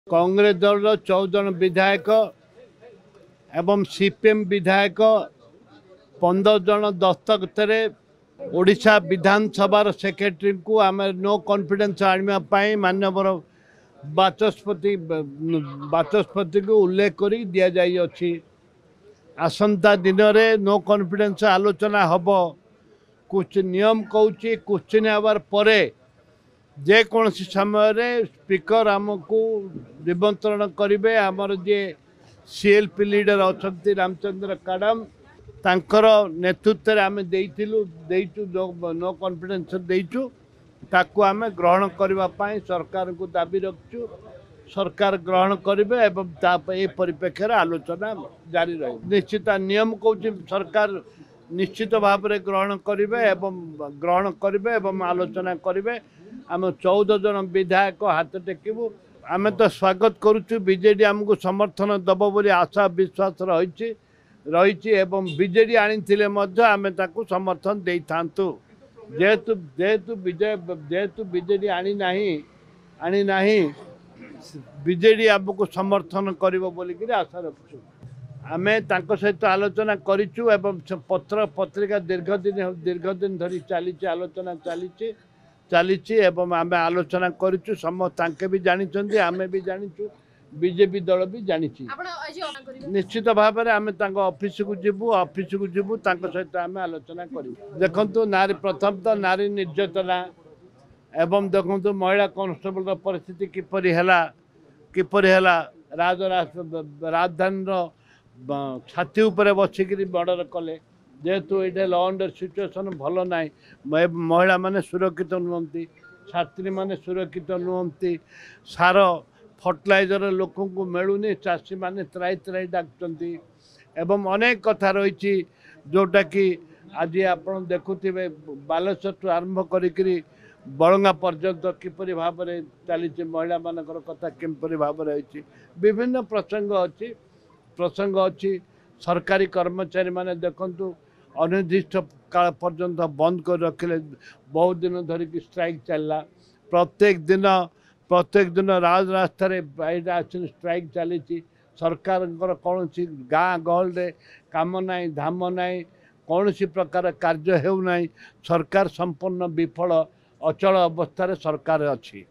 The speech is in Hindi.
कांग्रेस दल 14 जन विधायक एवं सीपीएम विधायक 15 जन दस्तखत ओडिशा विधानसभा सेक्रेटरी को आम नो कॉन्फिडेंस आने मानवर बाचस्पति को उल्लेख कर दि जाइए। आसंता दिन में नो कॉन्फिडेंस आलोचना हम कुछ नियम कौची क्वेश्चन आवर परे जेकोसी समय स्पीकर आमको निमंत्रण करेंगे। आमर जे सीएलपी लीडर अच्छा रामचंद्र काडम तांकर नेतृत्व में आम देचु नो कॉन्फिडेंस देचु ताकू आम ग्रहण करने सरकार को दाबी रखु। सरकार ग्रहण करेंगे एवं ए परिप्रेक्षी आलोचना जारी रही। निश्चित नियम कौच सरकार निश्चित भाव में ग्रहण करेंगे एवं आलोचना करेंगे। आम 14 जन विधायक हाथ टेकबू। आम तो स्वागत करुचु बीजेडी आमको समर्थन दब बोली आशा विश्वास रही बीजेडी आनी आम समर्थन दे था जेहेतु जेहेतु बीजेडी आनी नहीं बीजेडी आमको समर्थन करिवो बोलिकी आशा रखुचु। आम सहित आलोचना करिचु एवं पत्र पत्रिका दीर्घ दिन धरी चली आलोचना चली एवं आम आलोचना करिचु। समस्त भी जानी आम भी जानीचु बीजेपी दल भी जानी। निश्चित भाव में आम ऑफिस को जीवु सहित आम आलोचना करूँ। देखु नारी प्रथम तो नारी निर्यातना एवं देखु महिला कांस्टेबल परिस्थिति किपरि है राजधानी छाती उपर बसिक बॉर्डर कले जेहेतु ये लॉ अंडर सिचुएशन भल ना महिला माने सुरक्षित नुहति छात्री माने सुरक्षित नुहति सार फर्टिलाइजर लोक को मिलूनी चाषी माने त्राई डाकुंट एवं अनेक कथा रही जोटा कि आज आप देखुवे बालेश्वर आरंभ करी बड़ंगा पर्यंत किपरि भाव में चली महिला मानकर कथा किपरि भाव रही विभिन्न प्रसंग अच्छी सरकारी कर्मचारी माने देखंतु अनिर्दिष्ट काल पर्यंत बंद कर रखिले। बहुत दिन धरिकी स्ट्राइक चलला। प्रत्येक दिन रास्ता स्ट्राइक चली सरकार कौन गाँ गहल काम ना धाम ना कौन प्रकार कार्य हेउना सरकार संपूर्ण विफल अचल अवस्था सरकार अच्छी।